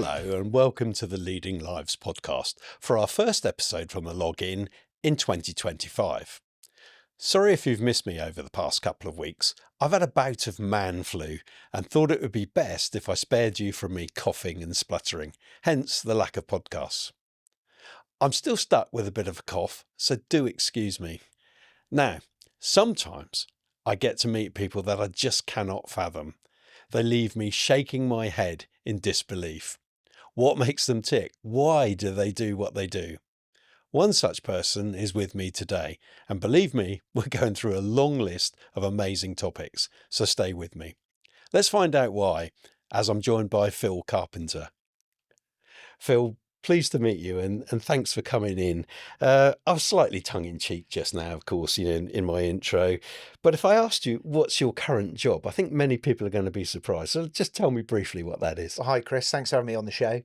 Hello and welcome to the Leading Lives podcast for our first episode from the login in 2025. Sorry if you've missed me over the past couple of weeks. I've had a bout of man flu and thought it would be best if I spared you from me coughing and spluttering, hence the lack of podcasts. I'm still stuck with a bit of a cough, so do excuse me. Now, sometimes I get to meet people that I just cannot fathom. They leave me shaking my head in disbelief. What makes them tick? Why do they do what they do? One such person is with me today, and believe me, we're going through a long list of amazing topics, so stay with me. Let's find out why, as I'm joined by Phil Carpenter. Phil, pleased to meet you and thanks for coming in. I was slightly tongue-in-cheek just now, of course, in my intro. But if I asked you, what's your current job? I think many people are going to be surprised. So just tell me briefly what that is. Well, hi, Chris. Thanks for having me on the show.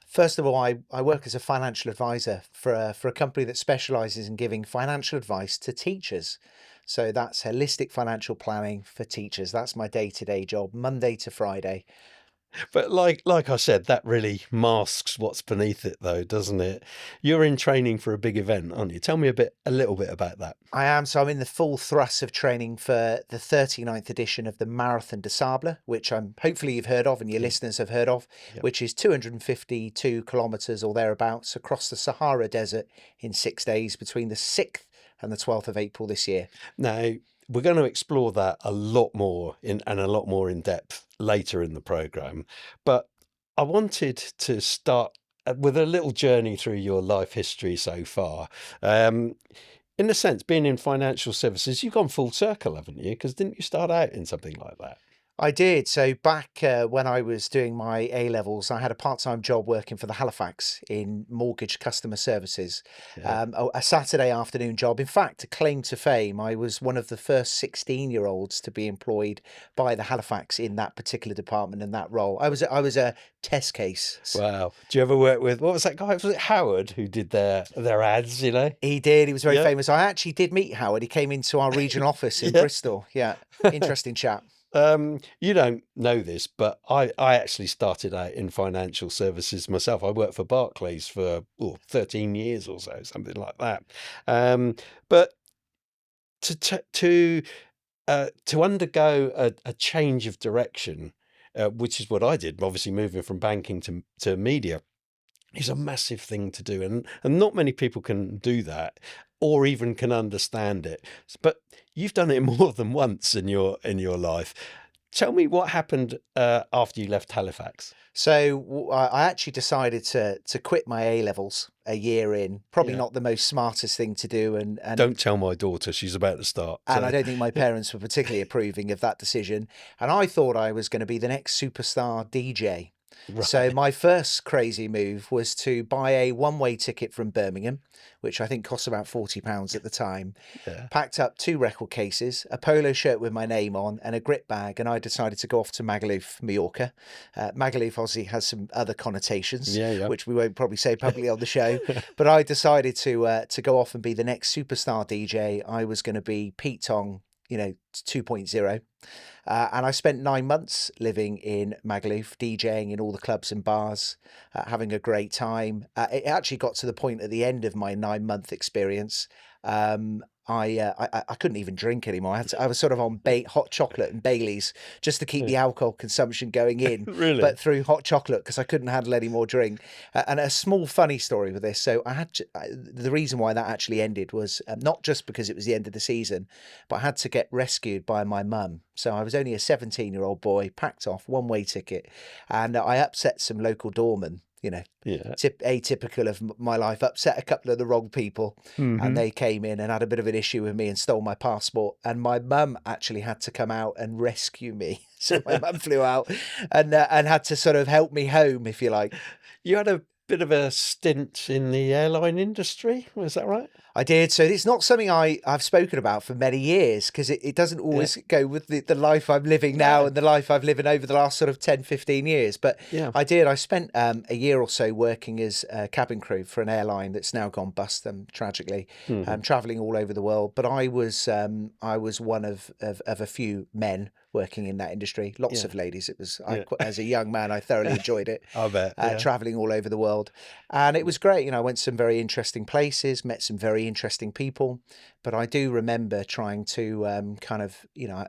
First of all, I work as a financial advisor for a company that specialises in giving financial advice to teachers. So that's holistic financial planning for teachers. That's my day-to-day job, Monday to Friday. But like I said, that really masks what's beneath it, though, doesn't it? You're in training for a big event, aren't you? Tell me a little bit about that. I am. So I'm in the full thrust of training for the 39th edition of the Marathon des Sables, which hopefully you've heard of and your listeners have heard of, which is 252 kilometres or thereabouts across the Sahara Desert in 6 days between the 6th and the 12th of April this year. Now, we're going to explore that a lot more and a lot more in depth later in the programme. But I wanted to start with a little journey through your life history so far. In a sense, being in financial services, you've gone full circle, haven't you? Because didn't you start out in something like that? I did. So back when I was doing my A-levels, I had a part-time job working for the Halifax in mortgage customer services, a Saturday afternoon job. In fact, a claim to fame, I was one of the first 16-year-olds to be employed by the Halifax in that particular department and that role. I was a test case. Wow. Do you ever work with, what was that guy? Was it Howard who did their ads, you know? He did. He was very famous. I actually did meet Howard. He came into our regional office in Bristol. Yeah. Interesting chap. You don't know this, but I actually started out in financial services myself. I worked for Barclays for 13 years or so, something like that. But to undergo a change of direction, which is what I did, obviously moving from banking to media, is a massive thing to do, and not many people can do that or even can understand it. But you've done it more than once in your life. Tell me what happened after you left Halifax. So I actually decided to quit my A-levels a year in. Probably not the most smartest thing to do. And don't tell my daughter, she's about to start. And I don't think my parents were particularly approving of that decision. And I thought I was going to be the next superstar DJ. Right. So my first crazy move was to buy a one-way ticket from Birmingham, which I think cost about £40 at the time. Packed up 2 record cases, a polo shirt with my name on and a grip bag, and I decided to go off to Magaluf, Mallorca. Magaluf obviously has some other connotations, which we won't probably say publicly on the show. But I decided to go off and be the next superstar DJ. I was going to be Pete Tong, 2.0. And I spent 9 months living in Magaluf, DJing in all the clubs and bars, having a great time. It actually got to the point at the end of my 9-month experience, I couldn't even drink anymore. I was sort of on hot chocolate and Baileys just to keep the alcohol consumption going in, Really? But through hot chocolate because I couldn't handle any more drink. And a small funny story with this. So the reason why that actually ended was not just because it was the end of the season, but I had to get rescued by my mum. So I was only a 17-year-old boy, packed off, one-way ticket, and I upset some local doormen. Atypical of my life, upset a couple of the wrong people, and they came in and had a bit of an issue with me and stole my passport, and my mum actually had to come out and rescue me. So my mum flew out and had to sort of help me home, if you like. You had a bit of a stint in the airline industry, was that right? I did. So it's not something I've spoken about for many years because it doesn't always go with the life I'm living now and the life I've lived over the last sort of 10, 15 years. But I did. I spent a year or so working as a cabin crew for an airline that's now gone bust, tragically, travelling all over the world. But I was one of a few men working in that industry. Lots of ladies. It was, Yeah. as a young man, I thoroughly enjoyed it. I bet. Traveling all over the world. And it was great. You know, I went to some very interesting places, met some very interesting people. But I do remember trying to kind of, you know,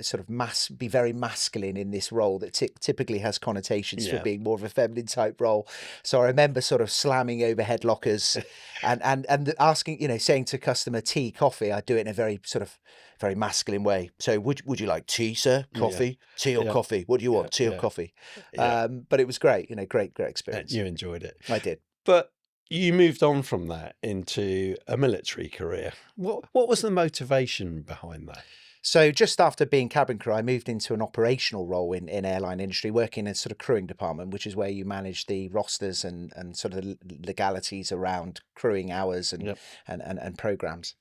sort of be very masculine in this role that typically has connotations for being more of a feminine type role. So I remember sort of slamming overhead lockers and asking, you know, saying to customer tea, coffee. I do it in a very sort of very masculine way. So would you like tea, sir? Coffee? Tea or coffee? What do you want? Tea or coffee? But it was great, you know, great experience. You enjoyed it. I did. But you moved on from that into a military career. What was the motivation behind that? So just after being cabin crew, I moved into an operational role in airline industry, working in sort of crewing department, which is where you manage the rosters and sort of the legalities around crewing hours and programs.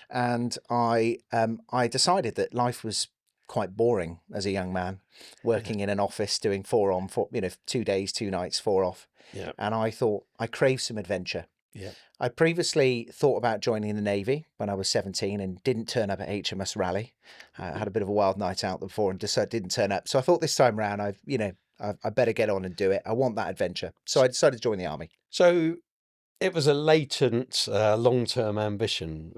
And I decided that life was quite boring as a young man, working in an office doing 4 on 4, you know, 2 days, 2 nights, 4 off. Yeah. And I thought I craved some adventure. Yeah. I previously thought about joining the Navy when I was 17 and didn't turn up at HMS Raleigh. I had a bit of a wild night out before and decided didn't turn up. So I thought this time round, I better get on and do it. I want that adventure. So I decided to join the Army. So it was a latent, long-term ambition.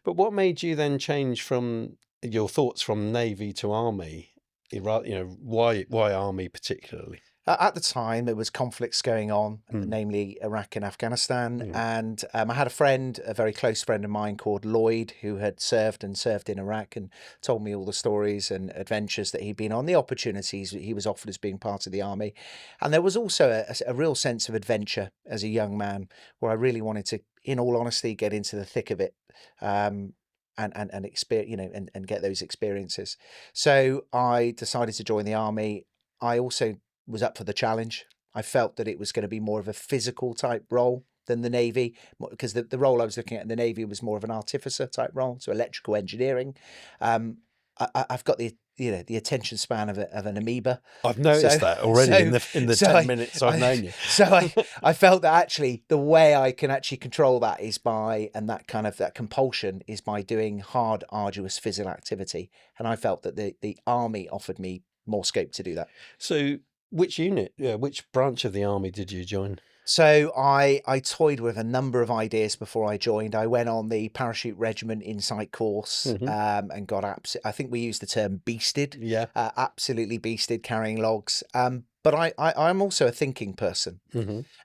But what made you then change from your thoughts from Navy to Army? You know, why Army particularly? At the time, there was conflicts going on, namely Iraq and Afghanistan. And I had a friend, a very close friend of mine called Lloyd, who had served in Iraq and told me all the stories and adventures that he'd been on, the opportunities that he was offered as being part of the Army. And there was also a real sense of adventure as a young man, where I really wanted to, in all honesty, get into the thick of it. And experience, you know, and get those experiences. So I decided to join the Army. I also was up for the challenge. I felt that it was going to be more of a physical type role than the Navy, because the role I was looking at in the Navy was more of an artificer type role, so electrical engineering. I've got the attention span of an amoeba. I've noticed that already in the 10 minutes I've known you. So I felt that actually the way I can actually control that is that compulsion is by doing hard, arduous physical activity. And I felt that the Army offered me more scope to do that. So which unit, which branch of the Army did you join? So I toyed with a number of ideas before I joined. I went on the Parachute Regiment Insight course and got I think we used the term beasted. Yeah. Absolutely beasted, carrying logs. But I'm also a thinking person.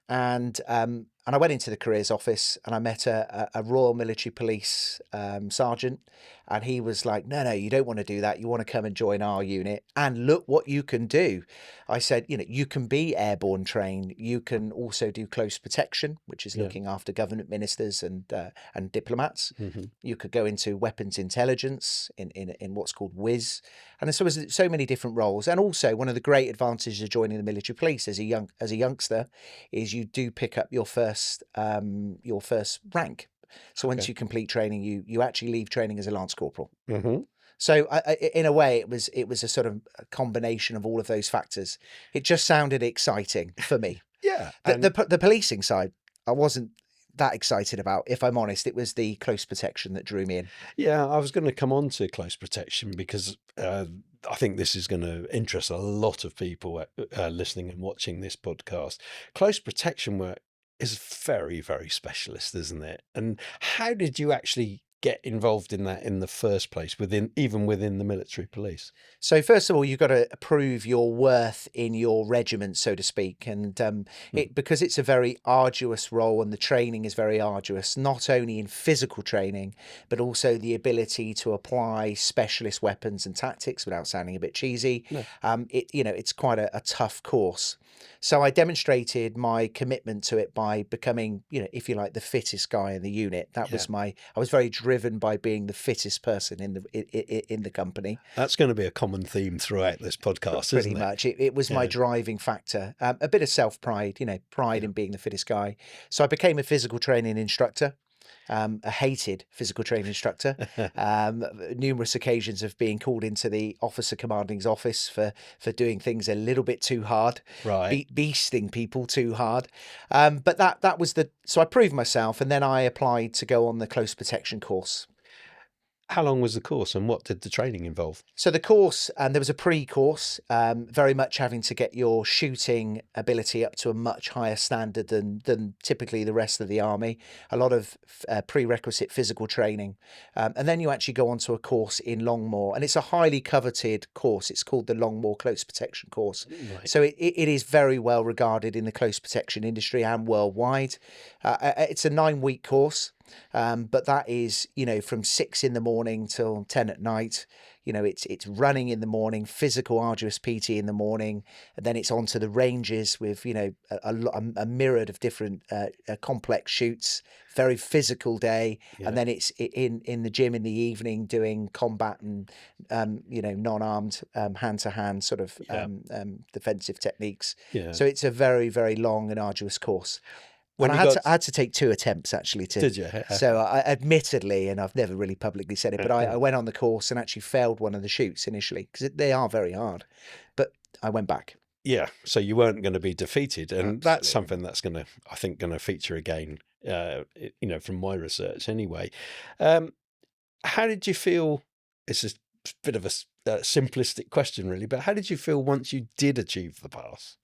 And I went into the careers office and I met a Royal Military Police sergeant. And he was like, no, you don't want to do that. You want to come and join our unit and look what you can do. I said, you know, you can be airborne trained. You can also do close protection, which is looking after government ministers and diplomats. You could go into weapons intelligence in what's called WIS. And so there's so many different roles. And also one of the great advantages of joining the military police as a youngster is you do pick up your first rank. So once you complete training, you actually leave training as a lance corporal. So in a way, it was a sort of a combination of all of those factors. It just sounded exciting for me. Yeah. The policing side, I wasn't that excited about. If I'm honest, it was the close protection that drew me in. Yeah, I was going to come on to close protection because I think this is going to interest a lot of people listening and watching this podcast. Close protection work is very, very specialist, isn't it? And how did you actually get involved in that in the first place, even within the military police? So first of all, you've got to prove your worth in your regiment, so to speak, and because it's a very arduous role and the training is very arduous, not only in physical training, but also the ability to apply specialist weapons and tactics without sounding a bit cheesy. No. It's quite a tough course. So I demonstrated my commitment to it by becoming, if you like, the fittest guy in the unit. I was very driven by being the fittest person in the company. That's going to be a common theme throughout this podcast, pretty isn't it? Much. It was my driving factor. A bit of self-pride, pride in being the fittest guy. So I became a physical training instructor. A hated physical training instructor. Numerous occasions of being called into the officer commanding's office for doing things a little bit too hard, right? Beasting people too hard. But that was so I proved myself, and then I applied to go on the close protection course. How long was the course and what did the training involve? So the course, and there was a pre-course, very much having to get your shooting ability up to a much higher standard than typically the rest of the army. A lot of prerequisite physical training, and then you actually go on to a course in Longmoor, and it's a highly coveted course. It's called the Longmoor Close Protection Course. Right. So it is very well regarded in the close protection industry and worldwide. It's a 9-week course. But that is, from 6 in the morning till 10 at night. It's running in the morning, physical, arduous PT in the morning, and then it's onto the ranges with, a myriad of different complex shoots, very physical day. Yeah. And then it's in the gym in the evening doing combat and, non-armed, hand-to-hand sort of defensive techniques. Yeah. So it's a very, very long and arduous course. When And I had to take 2 attempts actually to. Did you? So I admittedly, and I've never really publicly said it, but I went on the course and actually failed one of the shoots initially because they are very hard. But I went back. Yeah, so you weren't going to be defeated, and that's Absolutely. something that's I think, going to feature again. From my research anyway. How did you feel? It's a bit of a simplistic question, really, but how did you feel once you did achieve the pass?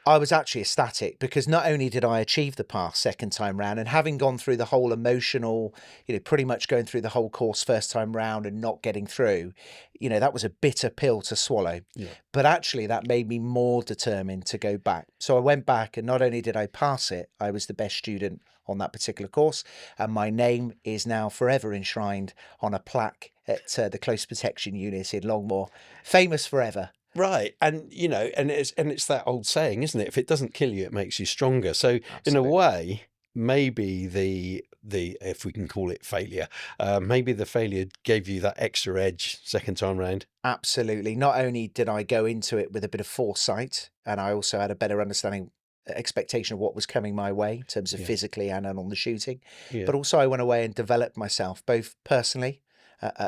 I was actually ecstatic because not only did I achieve the pass second time round, and having gone through the whole emotional, pretty much going through the whole course first time round and not getting through, that was a bitter pill to swallow. Yeah. But actually that made me more determined to go back. So I went back, and not only did I pass it, I was the best student on that particular course. And my name is now forever enshrined on a plaque at the Close Protection Unit in Longmoor, famous forever. Right. And, and it's that old saying, isn't it? If it doesn't kill you, it makes you stronger. So Absolutely. in a way, maybe the if we can call it failure, maybe the failure gave you that extra edge second time round. Absolutely. Not only did I go into it with a bit of foresight, and I also had a better understanding, expectation of what was coming my way in terms of physically and on the shooting, but also I went away and developed myself both personally.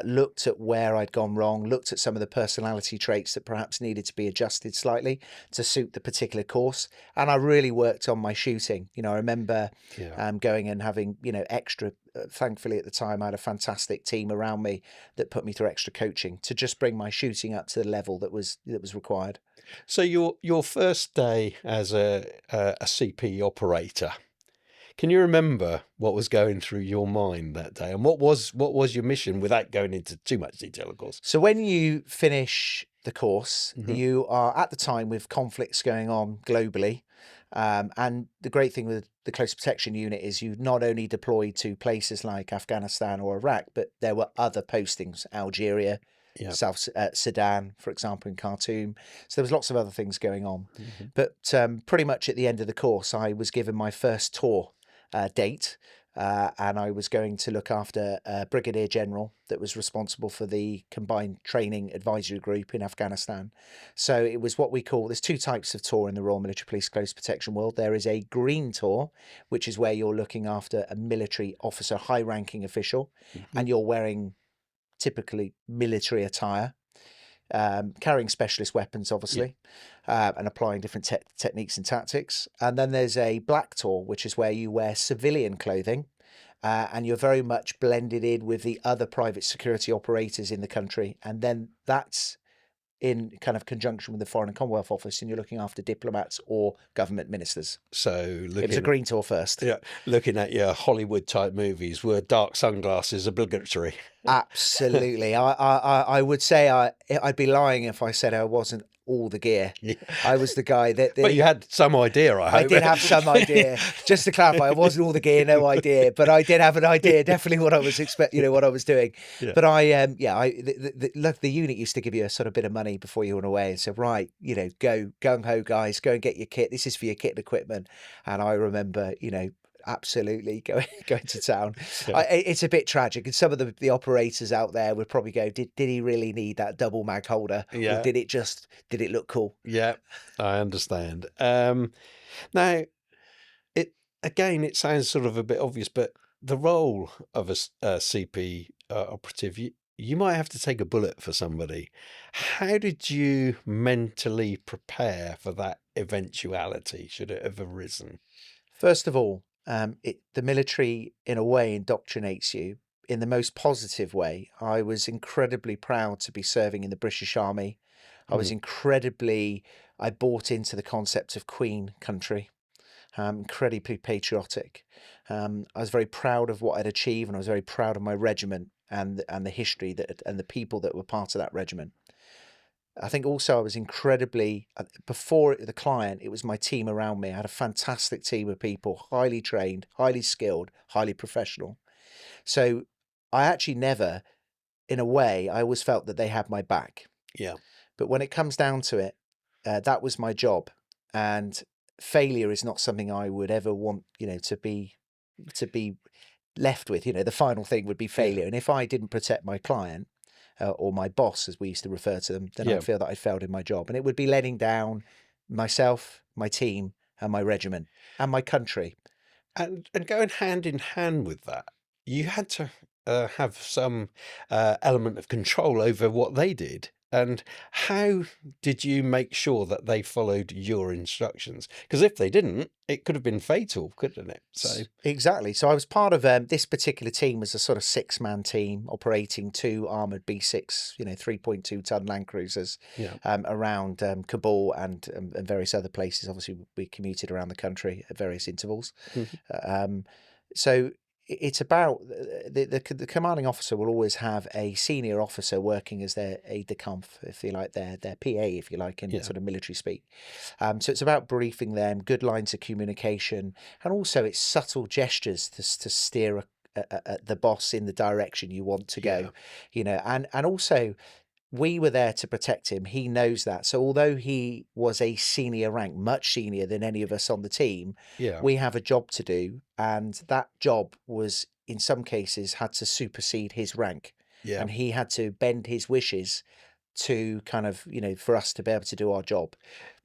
Looked at where I'd gone wrong, looked at some of the personality traits that perhaps needed to be adjusted slightly to suit the particular course. And I really worked on my shooting. I remember going and having, extra, thankfully at the time, I had a fantastic team around me that put me through extra coaching to just bring my shooting up to the level that was required. So your first day as a CP operator, can you remember what was going through your mind that day, and what was your mission, without going into too much detail, of course? So when you finish the course, you are at the time with conflicts going on globally. And the great thing with the Close Protection Unit is you not only deployed to places like Afghanistan or Iraq, but there were other postings, Algeria, South Sudan, for example, in Khartoum. So there was lots of other things going on. But pretty much at the end of the course, I was given my first tour date, and I was going to look after a brigadier general that was responsible for the combined training advisory group in Afghanistan. So it was what we call, there's 2 types of tour in the Royal Military Police Close Protection world. There is a green tour, which is where you're looking after a military officer, high-ranking official, and you're wearing typically military attire, carrying specialist weapons, obviously, and applying different techniques and tactics. And then there's a black tour, which is where you wear civilian clothing, and you're very much blended in with the other private security operators in the country. And then that's in kind of conjunction with the Foreign and Commonwealth Office, and you're looking after diplomats or government ministers. So it was a green tour first. Yeah, looking at your Hollywood type movies, were dark sunglasses obligatory? Absolutely. I would say I'd be lying if I said I wasn't all the gear. I was the guy that. But you had some idea, I hope. I did have some idea. Just to clarify, I wasn't all the gear, no idea, but I did have an idea, definitely what I was what I was doing. But the unit used to give you a sort of bit of money before you went away and said, right, go gung ho, guys, go and get your kit. This is for your kit and equipment. And I remember, absolutely going to town. It's a bit tragic, and some of the operators out there would probably go, did he really need that double mag holder, or did it look cool? Yeah, I understand. Now, it sounds sort of a bit obvious, but the role of a CP operative, you might have to take a bullet for somebody. How did you mentally prepare for that eventuality, should it have arisen? First of all, the military, in a way, indoctrinates you in the most positive way. I was incredibly proud to be serving in the British Army. I bought into the concept of Queen country, incredibly patriotic. I was very proud of what I'd achieved, and I was very proud of my regiment and the history and the people that were part of that regiment. I think also I was incredibly, before the client, it was my team around me. I had a fantastic team of people, highly trained, highly skilled, highly professional. So I actually never, in a way, I always felt that they had my back. Yeah. But when it comes down to it, that was my job. And failure is not something I would ever want, to be left with. The final thing would be failure. Yeah. And if I didn't protect my client, or my boss, as we used to refer to them, then Yeah. I'd feel that I failed in my job. And it would be letting down myself, my team, and my regiment, and my country. And going hand in hand with that, you had to have some element of control over what they did. And how did you make sure that they followed your instructions? Because if they didn't, it could have been fatal, couldn't it? So Exactly. So I was part of this particular team was a sort of 6-man team operating 2 armoured B6, 3.2-ton Land Cruisers yeah, around Kabul and various other places. Obviously, we commuted around the country at various intervals. So it's about the commanding officer will always have a senior officer working as their aide de camp, if you like, their PA, if you like, in Yeah. sort of military speak. So it's about briefing them, good lines of communication, and also it's subtle gestures to steer the boss in the direction you want to go, and also we were there to protect him. He knows that. So although he was a senior rank, much senior than any of us on the team, yeah, we have a job to do. And that job was, in some cases, had to supersede his rank. yeah. And he had to bend his wishes to kind of, for us to be able to do our job.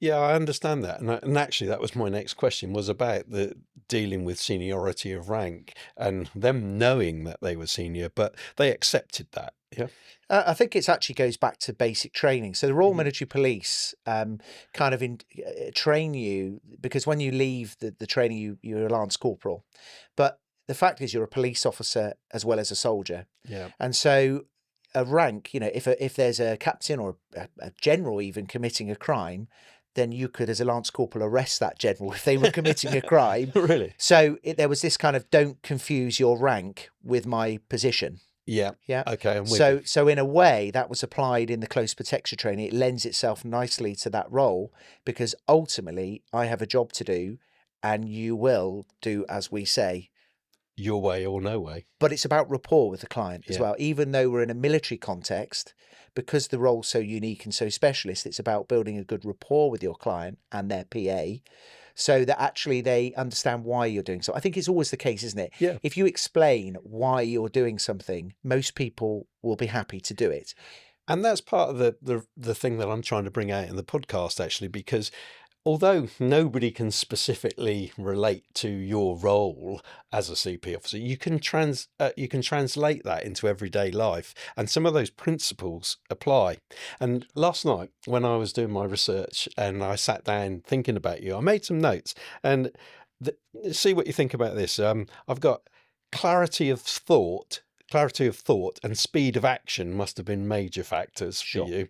Yeah, I understand that. And actually, that was my next question, was about the dealing with seniority of rank and them knowing that they were senior, but they accepted that. Yeah. I think it actually goes back to basic training. So the Royal Mhm. Military Police kind of train you, because when you leave the training, you're a Lance Corporal. But the fact is you're a police officer as well as a soldier. Yeah. And so a rank, if there's a captain or a general even committing a crime, then you could, as a Lance Corporal, arrest that general if they were committing a crime. Really? So there was this kind of don't confuse your rank with my position. Yeah. Yeah. Okay. I'm with you. So in a way, that was applied in the close protection training. It lends itself nicely to that role because ultimately I have a job to do and you will do as we say. Your way or no way. But it's about rapport with the client as Yeah. well. Even though we're in a military context, because the role's so unique and so specialist, it's about building a good rapport with your client and their PA so that actually they understand why you're doing so. I think it's always the case, isn't it? Yeah. If you explain why you're doing something, most people will be happy to do it. And that's part of the thing that I'm trying to bring out in the podcast, actually, because although nobody can specifically relate to your role as a CP officer, you can translate that into everyday life, and some of those principles apply. And last night, when I was doing my research and I sat down thinking about you, I made some notes and see what you think about this. I've got clarity of thought. Clarity of thought and speed of action must have been major factors for you.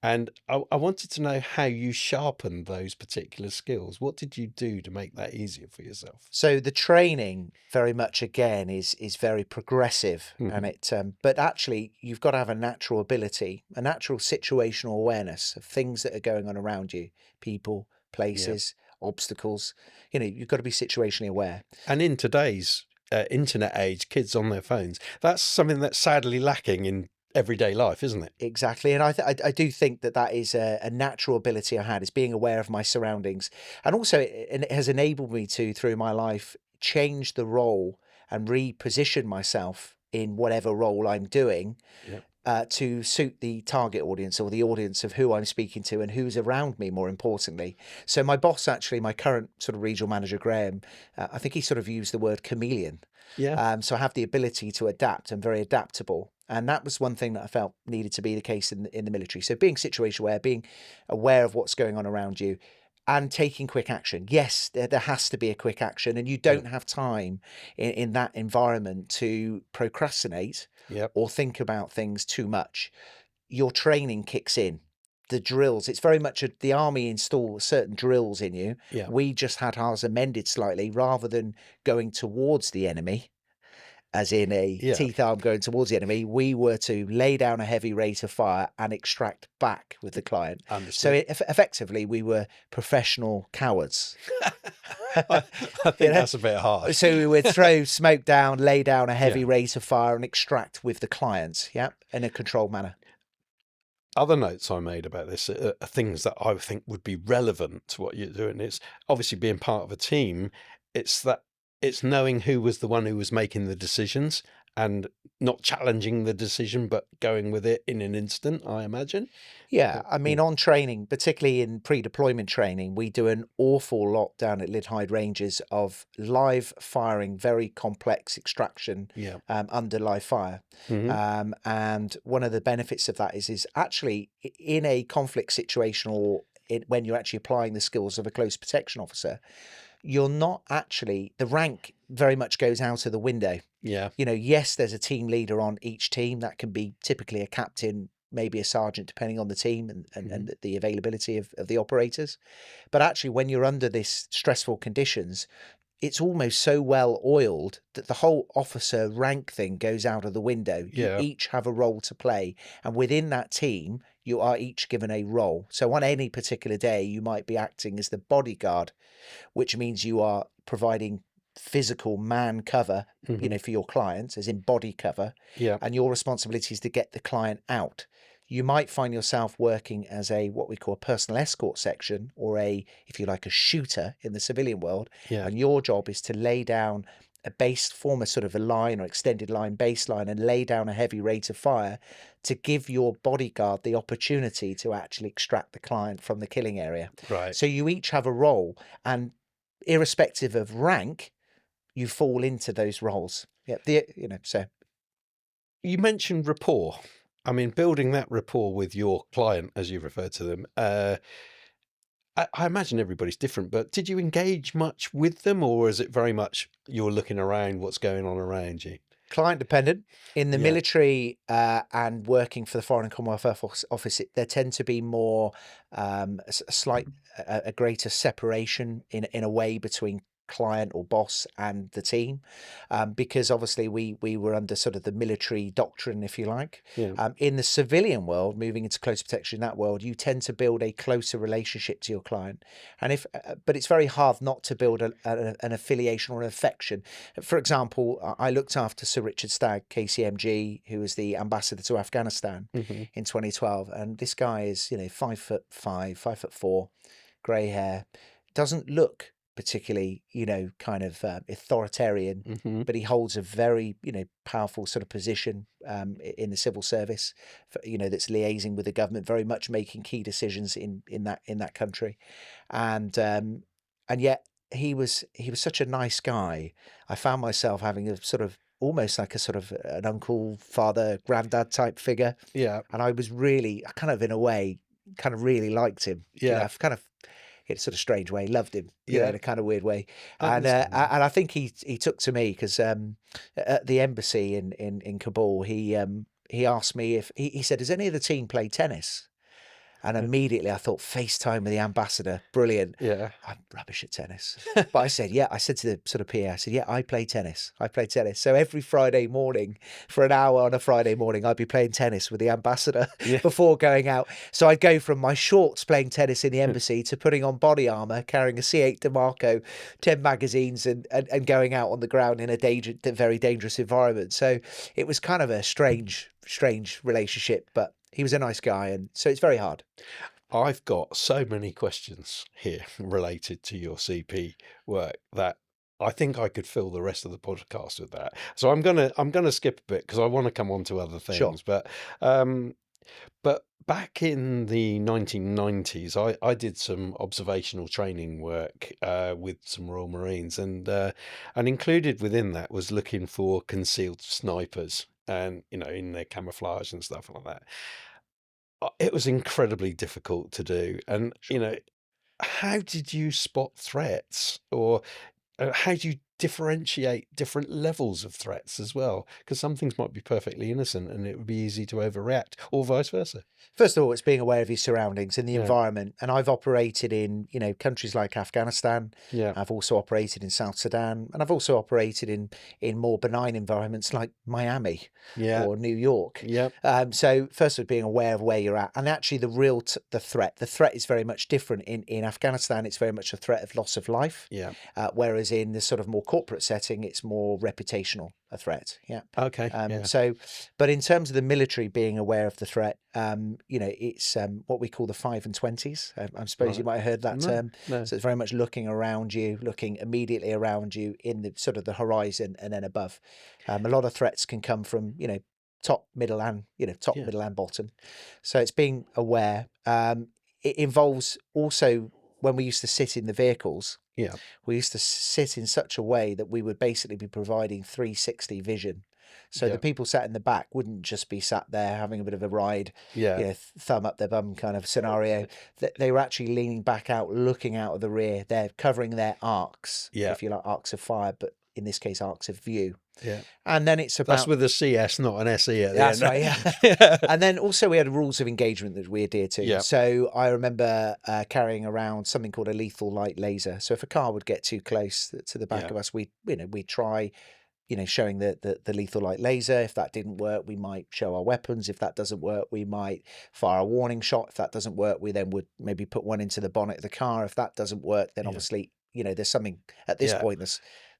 And I wanted to know how you sharpened those particular skills. What did you do to make that easier for yourself? So the training very much again is very progressive, and it but actually you've got to have a natural ability, a natural situational awareness of things that are going on around you, people, places, obstacles. You've got to be situationally aware. And in today's internet age, kids on their phones, that's something that's sadly lacking in everyday life, isn't it? Exactly. And I do think that is a natural ability I had, is being aware of my surroundings. And also it has enabled me to, through my life, change the role and reposition myself in whatever role I'm doing to suit the target audience, or the audience of who I'm speaking to and who's around me, more importantly. So my boss, actually, my current sort of regional manager, Graham, I think he sort of used the word chameleon. Yeah. So I have the ability to adapt. I'm very adaptable. And that was one thing that I felt needed to be the case in the military. So being situation aware, being aware of what's going on around you, And taking quick action. Yes, there has to be a quick action, and you Yeah. don't have time in that environment to procrastinate Yep. or think about things too much. Your training kicks in. The drills, it's very much the army install certain drills in you. Yeah. We just had ours amended slightly rather than going towards the enemy, as in a Yeah. teeth arm going towards the enemy. We were to lay down a heavy rate of fire and extract back with the client. So Understood. effectively, we were professional cowards. I, I You think know? that's a bit harsh. So we would throw smoke down, lay down a heavy Yeah. rate of fire, and extract with the clients, in a controlled manner. Other notes I made about this are things that I think would be relevant to what you're doing. It's obviously being part of a team. It's knowing who was the one who was making the decisions and not challenging the decision, but going with it in an instant, I imagine. Yeah, I Yeah. mean, on training, particularly in pre-deployment training, we do an awful lot down at Lydd Ranges of live firing, very complex extraction Yeah. under live fire. Hmm. And one of the benefits of that is actually in a conflict situation or when you're actually applying the skills of a close protection officer, you're not actually, the rank very much goes out of the window. Yeah. Yes, there's a team leader on each team. That can be typically a captain, maybe a sergeant, depending on the team and the availability of the operators. But actually, when you're under this stressful conditions, it's almost so well oiled that the whole officer rank thing goes out of the window. You Yeah. each have a role to play. And within that team, you are each given a role. So on any particular day, you might be acting as the bodyguard, which means you are providing physical man cover, Hmm. for your clients, as in body cover, Yeah. and your responsibility is to get the client out. You might find yourself working as a what we call a personal escort section, or if you like, a shooter in the civilian world, Yeah. and your job is to lay down form a sort of a line or extended line baseline and lay down a heavy rate of fire to give your bodyguard the opportunity to actually extract the client from the killing area. Right. So you each have a role, and irrespective of rank, you fall into those roles. Yeah, so You mentioned rapport. I mean, building that rapport with your client, as you refer to them, I imagine everybody's different, but did you engage much with them, or is it very much you're looking around what's going on around you? client dependent. In the Yeah. military and working for the Foreign and Commonwealth Air Force Office, there tend to be more a greater separation in a way between client or boss and the team, because obviously we were under sort of the military doctrine, if you like. Yeah. In the civilian world, moving into close protection in that world, you tend to build a closer relationship to your client, and but it's very hard not to build an affiliation or an affection. For example, I looked after Sir Richard Stagg, KCMG, who was the ambassador to Afghanistan Hmm. in 2012, and this guy is 5'5", 5'4", grey hair, doesn't look particularly kind of authoritarian, Hmm. but he holds a very powerful sort of position in the civil service, that's liaising with the government, very much making key decisions in that country, and yet he was such a nice guy. I found myself having a sort of almost like a sort of an uncle, father, granddad type figure, Yeah. and I kind of in a way kind of really liked him. Yeah. I've kind of in a sort of strange way loved him, Yeah. in a kind of weird way, Understandable. and I think he took to me because at the embassy in Kabul, he asked me if he said, "Does any of the team play tennis?" And immediately I thought, FaceTime with the ambassador, brilliant. Yeah. I'm rubbish at tennis. But I said, yeah, I said to the sort of PA, I said, yeah, I play tennis. I play tennis. So every Friday morning, for an hour on a Friday morning, I'd be playing tennis with the ambassador Yeah. before going out. So I'd go from my shorts playing tennis in the embassy to putting on body armour, carrying a C8 DeMarco, 10 magazines, and going out on the ground in a very dangerous environment. So it was kind of a strange relationship, but he was a nice guy, and so it's very hard. I've got so many questions here related to your CP work that I think I could fill the rest of the podcast with that. So I'm gonna skip a bit because I want to come on to other Sure. things. Um, but back in the 1990s, I did some observational training work with some Royal Marines, and included within that was looking for concealed snipers, and in their camouflage and stuff like that. It was incredibly difficult to do, and Sure. how did you spot threats, or how do you differentiate different levels of threats as well? Because some things might be perfectly innocent and it would be easy to overreact, or vice versa. First of all, it's being aware of your surroundings and the Yeah. environment. And I've operated in, countries like Afghanistan. Yeah. I've also operated in South Sudan, and I've also operated in more benign environments like Miami Yeah. or New York. Yeah. So first of all, being aware of where you're at, and actually the threat is very much different. In Afghanistan, it's very much a threat of loss of life. Yeah. Whereas in the sort of more corporate setting, it's more reputational a threat. Yeah. Okay. Yeah. So, but in terms of the military being aware of the threat, it's what we call the 5 and 20s. I suppose you Right. might have heard that No, term. no. So it's very much looking around you, looking immediately around you in the sort of the horizon and then above. A lot of threats can come from, top, middle, and Yeah. middle, and bottom. So it's being aware. It involves also when we used to sit in the vehicles. Yeah. We used to sit in such a way that we would basically be providing 360 vision. So Yeah. the people sat in the back wouldn't just be sat there having a bit of a ride, Yeah. thumb up their bum kind of scenario. They were actually leaning back out, looking out of the rear. They're covering their arcs, Yeah. if you like, arcs of fire, but in this case, arcs of view. Yeah. And then it's That's about... with a CS, not an SE at the That's end. right, yeah. And then also we had rules of engagement that we adhered to. Yeah. So I remember carrying around something called a lethal light laser. So if a car would get too close to the back Yeah. of us, we'd try, showing the lethal light laser. If that didn't work, we might show our weapons. If that doesn't work, we might fire a warning shot. If that doesn't work, we then would maybe put one into the bonnet of the car. If that doesn't work, then Yeah. obviously, there's something at this Yeah. point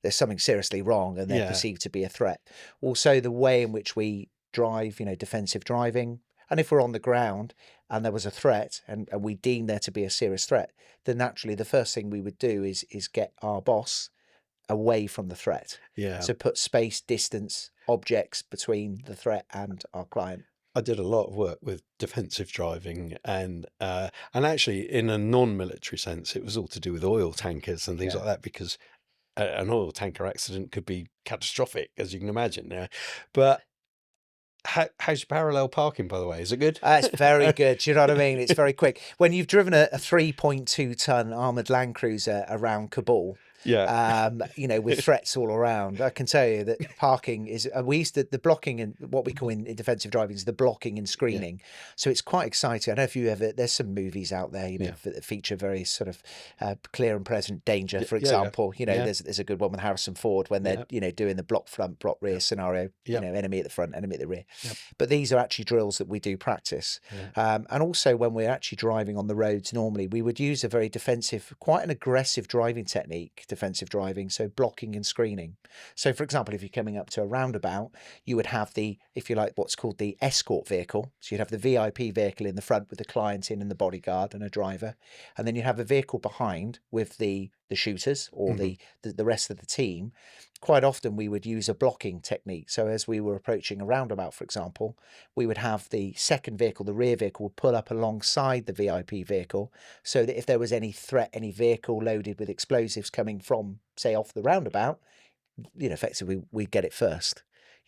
there's something seriously wrong, and they're Yeah. perceived to be a threat. Also, the way in which we drive, defensive driving. And if we're on the ground and there was a threat and we deem there to be a serious threat, then naturally the first thing we would do is get our boss away from the threat. Yeah. So put space, distance, objects between the threat and our client. I did a lot of work with defensive driving, and actually in a non-military sense, it was all to do with oil tankers and things Yeah. like that, because an oil tanker accident could be catastrophic, as you can imagine. Yeah. But how's your parallel parking, by the way? Is it good? It's very good. Do you know what I mean? It's very quick. When you've driven a 3.2 ton armored Land Cruiser around Kabul, Yeah. with threats all around, I can tell you that parking is, we used to, the blocking and what we call in defensive driving is the blocking and screening. So it's quite exciting. I don't know if you ever, there's some movies out there, that feature very sort of clear and present danger, for example. There's a good one with Harrison Ford when they're, doing the block front, block rear scenario, enemy at the front, enemy at the rear. But these are actually drills that we do practice. And also when we're actually driving on the roads, normally we would use a very defensive, quite an aggressive driving technique, defensive driving, so blocking and screening. So for example, if you're coming up to a roundabout, you would have the, if you like, what's called the escort vehicle. So you'd have the VIP vehicle in the front with the client in and the bodyguard and a driver, and then you have a vehicle behind with the shooters or the rest of the team. Quite often we would use a blocking technique. So as we were approaching a roundabout, for example, we would have the second vehicle, the rear vehicle, would pull up alongside the VIP vehicle, so that if there was any threat, any vehicle loaded with explosives coming from, say, off the roundabout, effectively we get it first.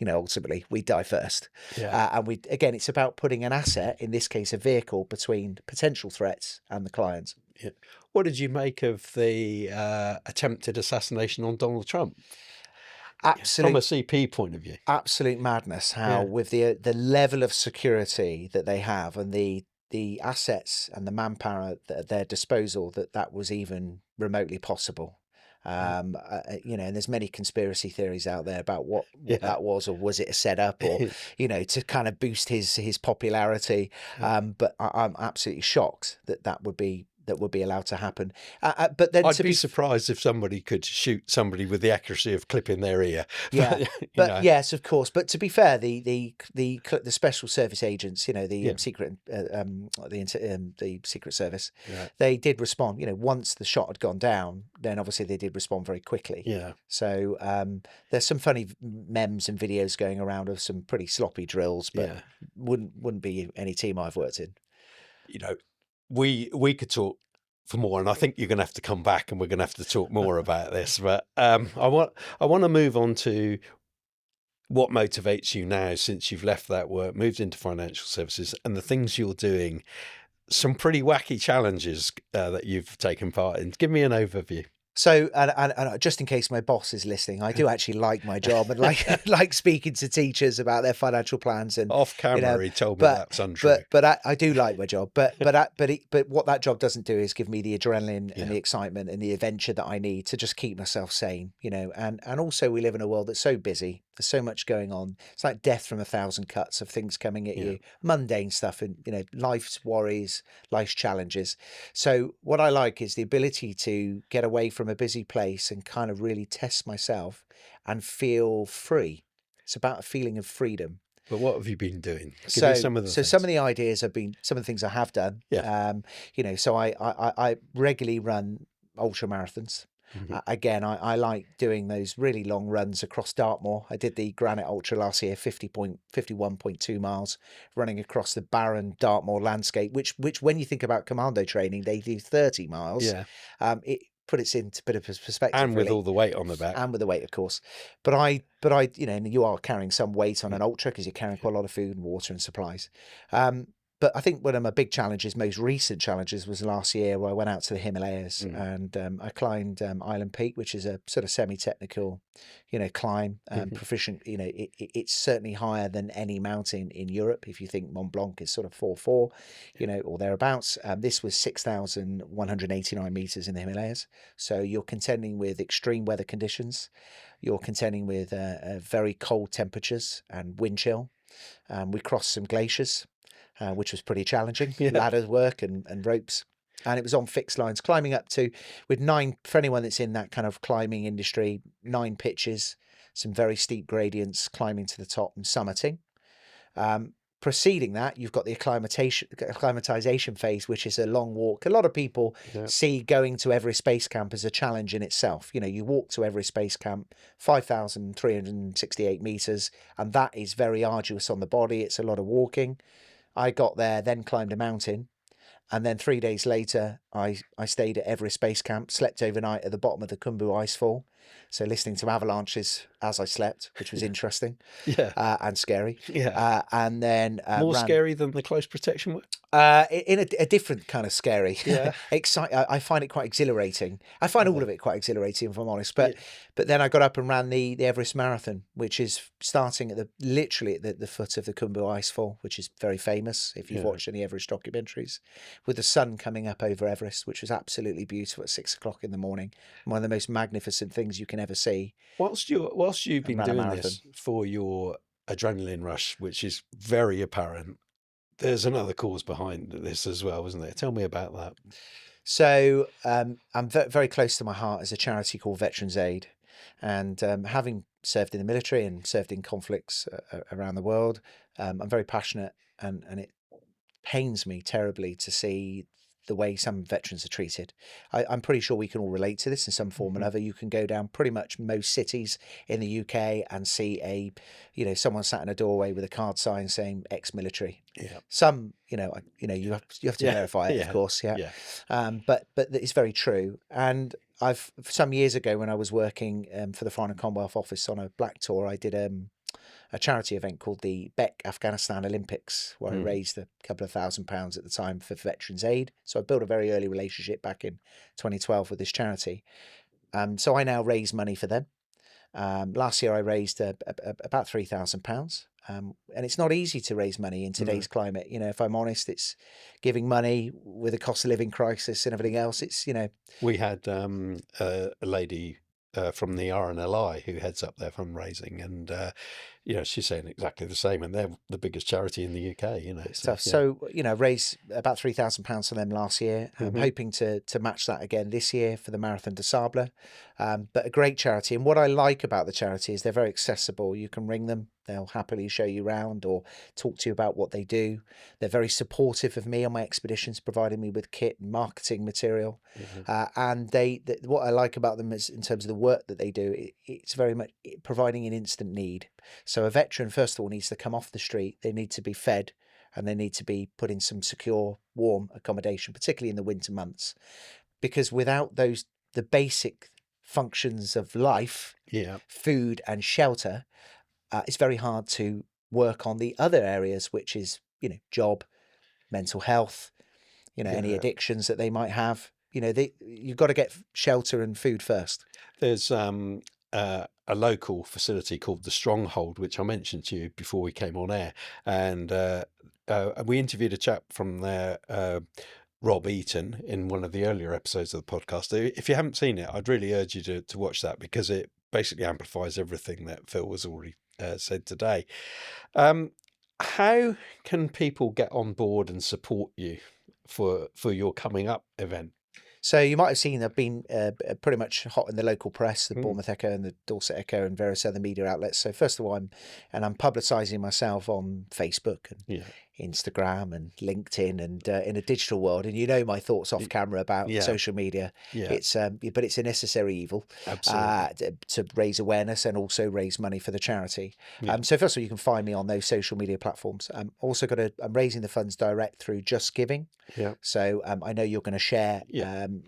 Ultimately we die first. And again, it's about putting an asset, in this case a vehicle, between potential threats and the clients. Yeah. What did you make of the attempted assassination on Donald Trump? From a CP point of view, absolute madness. How with the level of security that they have and the assets and the manpower at their disposal, that was even remotely possible. And there's many conspiracy theories out there about what that was, or was it a setup, or to kind of boost his popularity. But I'm absolutely shocked that would be allowed to happen. But then I'd be surprised if somebody could shoot somebody with the accuracy of clipping their ear. Yeah, but yes, of course. But to be fair, the special service agents, the Secret Service, they did respond. Once the shot had gone down, then obviously they did respond very quickly. Yeah. So there's some funny memes and videos going around of some pretty sloppy drills, but wouldn't be any team I've worked in. We could talk for more, and I think you're going to have to come back and we're going to have to talk more about this. But I want to move on to what motivates you now, since you've left that work, moved into financial services, and the things you're doing some pretty wacky challenges that you've taken part in. Give me an overview. So, and just in case my boss is listening, I do actually like my job and like speaking to teachers about their financial plans. And Off camera, he told me that's untrue. But I do like my job. But what that job doesn't do is give me the adrenaline and the excitement and the adventure that I need to just keep myself sane, And also we live in a world that's so busy. There's so much going on. It's like death from a thousand cuts of things coming at you, mundane stuff, and life's worries, life's challenges. So what I like is the ability to get away from a busy place and kind of really test myself and feel free. It's about a feeling of freedom. But what have you been doing? Give me some of the things. Some of the ideas have been some of the things I have done. Yeah. So I regularly run ultra marathons. Again, I like doing those really long runs across Dartmoor. I did the Granite Ultra last year, 51.2 miles, running across the barren Dartmoor landscape, which when you think about commando training, they do 30 miles. Yeah. It put it into a bit of perspective. And with all the weight on the back. And with the weight, of course. But I, you are carrying some weight on an ultra because you're carrying quite a lot of food and water and supplies. But I think one of my big challenges, most recent challenges, was last year where I went out to the Himalayas and I climbed Island Peak, which is a sort of semi-technical, climb, proficient. It's certainly higher than any mountain in Europe. If you think Mont Blanc is sort of 4.4, or thereabouts. This was 6,189 meters in the Himalayas. So you're contending with extreme weather conditions. You're contending with very cold temperatures and wind chill. We crossed some glaciers. Which was pretty challenging, ladder work and ropes. And it was on fixed lines, climbing up to, with 9, for anyone that's in that kind of climbing industry, 9 pitches, some very steep gradients, climbing to the top and summiting. Preceding that, you've got the acclimatization phase, which is a long walk. A lot of people see going to Everest Base Camp as a challenge in itself. You walk to Everest Base Camp, 5,368 meters, and that is very arduous on the body. It's a lot of walking. I got there, then climbed a mountain, and then 3 days later, I stayed at Everest Base Camp, slept overnight at the bottom of the Khumbu Icefall, so listening to avalanches as I slept, which was interesting, and scary. And then more scary than the close protection work. In a different kind of scary. I find it quite exhilarating. I find all of it quite exhilarating, if I'm honest. But then I got up and ran the Everest Marathon, which is starting at literally at the foot of the Khumbu Icefall, which is very famous if you've watched any Everest documentaries, with the sun coming up over Everest, which was absolutely beautiful at 6 o'clock in the morning. One of the most magnificent things you can ever see. Whilst you've been doing this for your adrenaline rush, which is very apparent, there's another cause behind this as well, isn't there? Tell me about that. So I'm very close to my heart is a charity called Veterans Aid. And having served in the military and served in conflicts around the world, I'm very passionate and it pains me terribly to see the way some veterans are treated. I'm pretty sure we can all relate to this in some form or another. You can go down pretty much most cities in the UK and see someone sat in a doorway with a card sign saying ex-military. Some, you have to verify it, of course. But it's very true. And some years ago when I was working for the Foreign and Commonwealth Office on a black tour, I did a charity event called the Beck Afghanistan Olympics, where I raised a couple of £1,000 at the time for Veterans Aid. So I built a very early relationship back in 2012 with this charity. So I now raise money for them. Last year I raised about £3,000. And it's not easy to raise money in today's climate. If I'm honest, it's giving money with a cost of living crisis and everything else. It's, We had a lady from the RNLI who heads up their fundraising, and she's saying exactly the same, and they're the biggest charity in the UK. Stuff. So raised about £3,000 for them last year. I'm hoping to match that again this year for the Marathon des Sables. But a great charity, and what I like about the charity is they're very accessible. You can ring them. They'll happily show you around or talk to you about what they do. They're very supportive of me on my expeditions, providing me with kit and marketing material. And what I like about them is in terms of the work that they do, it's very much providing an instant need. So a veteran, first of all, needs to come off the street. They need to be fed and they need to be put in some secure, warm accommodation, particularly in the winter months. Because without the basic functions of life, food and shelter, it's very hard to work on the other areas, which is, job, mental health, any addictions that they might have. You've got to get shelter and food first. There's a local facility called the Stronghold, which I mentioned to you before we came on air, and we interviewed a chap from there, Rob Eaton, in one of the earlier episodes of the podcast. If you haven't seen it, I'd really urge you to watch that, because it basically amplifies everything that Phil has already said today. How can people get on board and support you for your coming up event? So you might have seen they've been pretty much hot in the local press, the Bournemouth Echo and the Dorset Echo and various other media outlets. So first of all, I'm publicising myself on Facebook and Instagram and LinkedIn and in a digital world. And my thoughts off camera about social media. It's but it's a necessary evil to raise awareness and also raise money for the charity. So first of all, you can find me on those social media platforms. I'm raising the funds direct through Just Giving. So I know you're going to share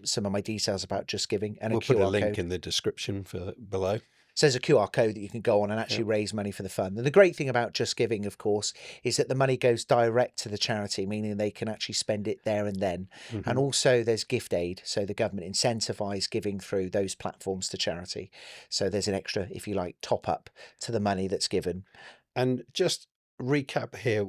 some of my details about Just Giving, and we'll put a link code in the description below. So there's a QR code that you can go on and actually raise money for the fund. And the great thing about Just Giving, of course, is that the money goes direct to the charity, meaning they can actually spend it there and then. And also there's gift aid. So the government incentivise giving through those platforms to charity. So there's an extra, if you like, top up to the money that's given. And just recap here,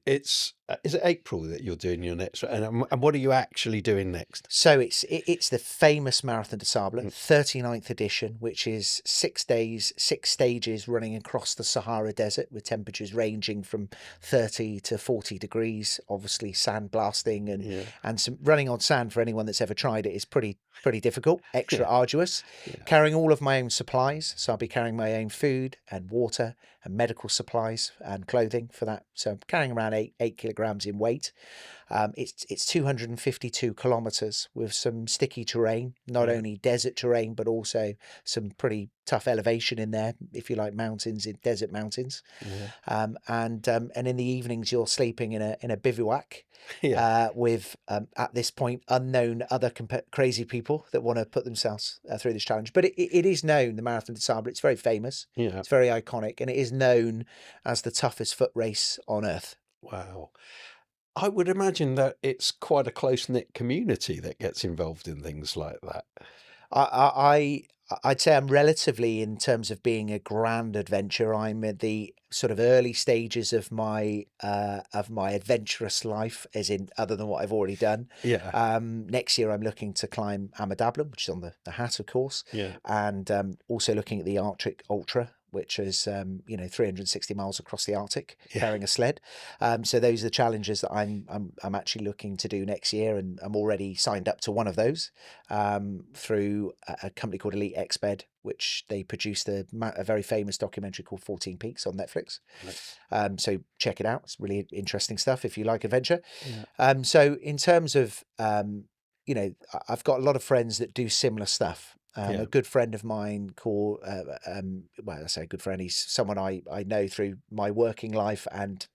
is it April that you're doing your next, and what are you actually doing next? So it's the famous Marathon des Sables, 39th edition, which is 6 days, 6 stages running across the Sahara Desert, with temperatures ranging from 30 to 40 degrees, obviously sand blasting and some running on sand. For anyone that's ever tried it, is pretty difficult, extra arduous. Carrying all of my own supplies, so I'll be carrying my own food and water and medical supplies and clothing for that. So I'm carrying around 8 kilograms in weight. It's 252 kilometers with some sticky terrain, not only desert terrain, but also some pretty tough elevation in there, if you like, desert mountains. And in the evenings you're sleeping in a bivouac with at this point unknown other crazy people that want to put themselves through this challenge. But it is known, the Marathon des Sables. It's very famous. It's very iconic, and it is known as the toughest foot race on earth. Wow. I would imagine that it's quite a close-knit community that gets involved in things like that. I'd say I'm relatively, in terms of being a grand adventure, I'm at the sort of early stages of my adventurous life, as in other than what I've already done. Next year I'm looking to climb Amadablam, which is on the Hat, of course. And also looking at the Arctic Ultra, which is 360 miles across the Arctic, carrying a sled. So those are the challenges that I'm actually looking to do next year, and I'm already signed up to one of those through a company called Elite Exped, which they produced a very famous documentary called 14 Peaks on Netflix. So check it out. It's really interesting stuff if you like adventure. So in terms of I've got a lot of friends that do similar stuff. A good friend of mine called, well, I say a good friend, he's someone I know through my working life, and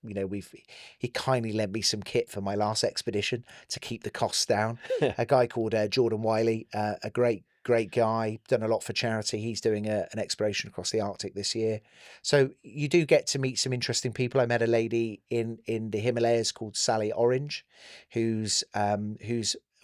he kindly lent me some kit for my last expedition to keep the costs down. A guy called Jordan Wiley, a great guy, done a lot for charity. He's doing an exploration across the Arctic this year. So you do get to meet some interesting people. I met a lady in the Himalayas called Sally Orange, who's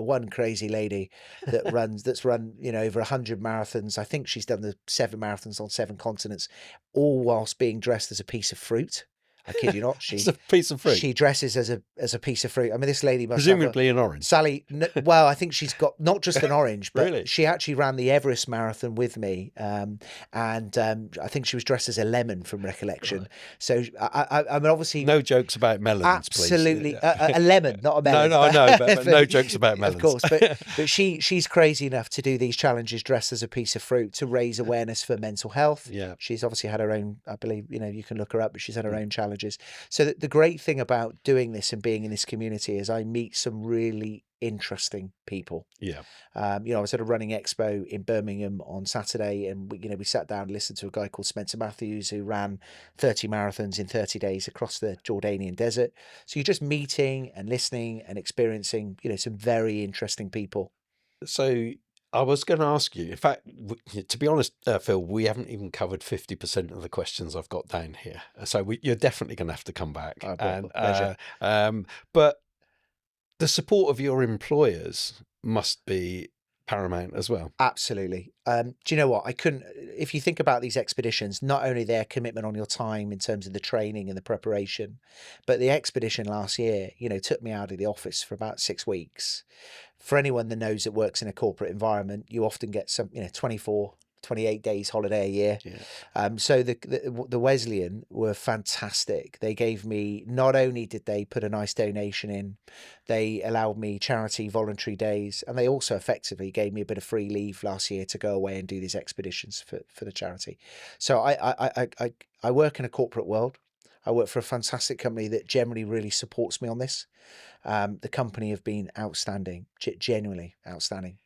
one crazy lady that's run over 100 marathons. I think she's done the 7 marathons on 7 continents, all whilst being dressed as a piece of fruit. I kid you not. It's a piece of fruit. She dresses as a piece of fruit. I mean, this lady must presumably an orange. Sally, well, I think she's got not just an orange, but really? She actually ran the Everest Marathon with me, and I think she was dressed as a lemon from recollection. Right. So I mean, obviously, no jokes about melons, absolutely, please. A lemon, not a melon. No, I know, but no jokes about melons. Of course, but she's crazy enough to do these challenges dressed as a piece of fruit to raise awareness for mental health. She's obviously had her own, I believe, you can look her up, but she's had her own challenges. So the great thing about doing this and being in this community is I meet some really interesting people. I was at a running expo in Birmingham on Saturday, and we sat down and listened to a guy called Spencer Matthews, who ran 30 marathons in 30 days across the Jordanian desert. So you're just meeting and listening and experiencing some very interesting people. So I was going to ask you, in fact, to be honest, Phil, we haven't even covered 50% of the questions I've got down here. So you're definitely going to have to come back. Pleasure. But The support of your employers must be paramount as well. Absolutely. Do you know what? I couldn't, if you think about these expeditions, not only their commitment on your time in terms of the training and the preparation, but the expedition last year, took me out of the office for about 6 weeks. For anyone that knows that works in a corporate environment, you often get some, 24, 28 days holiday a year. Yeah. So the Wesleyan were fantastic. They gave me, not only did they put a nice donation in, they allowed me charity voluntary days, and they also effectively gave me a bit of free leave last year to go away and do these expeditions for the charity. So I work in a corporate world. I work for a fantastic company that generally really supports me on this. The company have been outstanding, genuinely outstanding.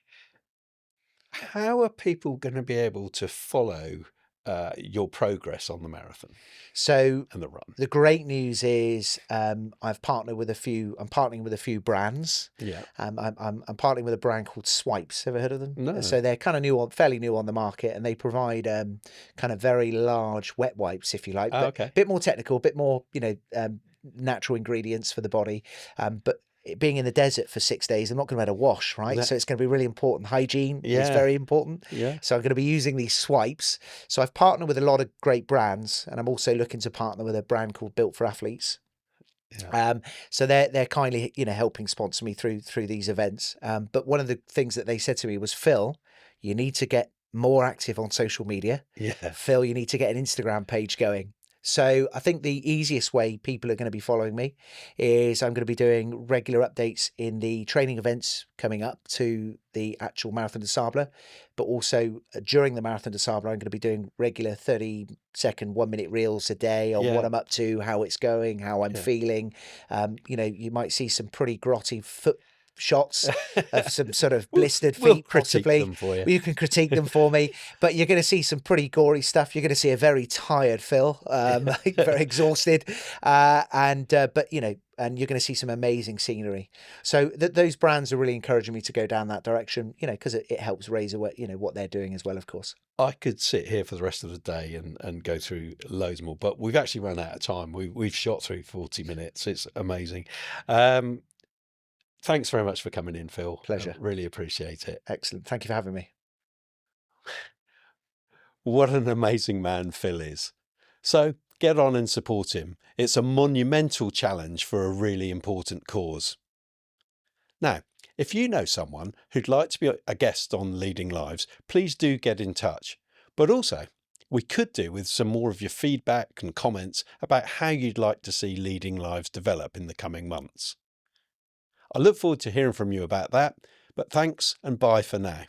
How are people going to be able to follow your progress on the marathon So and the run? the great news is I've partnered with a few. I'm partnering with a few brands. Yeah. I'm partnering with a brand called Swipes. Ever heard of them? No. So they're kind of fairly new on the market, and they provide kind of very large wet wipes, if you like, but Okay. a bit more technical, a bit more natural ingredients for the body, but being in the desert for 6 days, I'm not going to be able to wash, right? So it's going to be really important. Hygiene is very important. Yeah. So I'm going to be using these swipes. So I've partnered with a lot of great brands, and I'm also looking to partner with a brand called Built for Athletes. Yeah. So they're kindly, helping sponsor me through these events. But one of the things that they said to me was, Phil, you need to get more active on social media. Yeah. Phil, you need to get an Instagram page going. So I think the easiest way people are going to be following me is I'm going to be doing regular updates in the training events coming up to the actual Marathon des Sables, but also during the Marathon des Sables, I'm going to be doing regular 30-second, 1-minute reels a day on what I'm up to, how it's going, how I'm feeling. You might see some pretty grotty foot shots of some sort of blistered feet, We'll critique possibly. them for you. You can critique them for me, but you're going to see some pretty gory stuff. You're going to see a very tired Phil, very exhausted, and you're going to see some amazing scenery. So those brands are really encouraging me to go down that direction, because it helps raise away, what they're doing as well, of course. I could sit here for the rest of the day and go through loads more, but we've actually run out of time. We've shot through 40 minutes. It's amazing. Thanks very much for coming in, Phil. Pleasure. Really appreciate it. Excellent. Thank you for having me. What an amazing man Phil is. So get on and support him. It's a monumental challenge for a really important cause. Now, if you know someone who'd like to be a guest on Leading Lives, please do get in touch. But also, we could do with some more of your feedback and comments about how you'd like to see Leading Lives develop in the coming months. I look forward to hearing from you about that, but thanks and bye for now.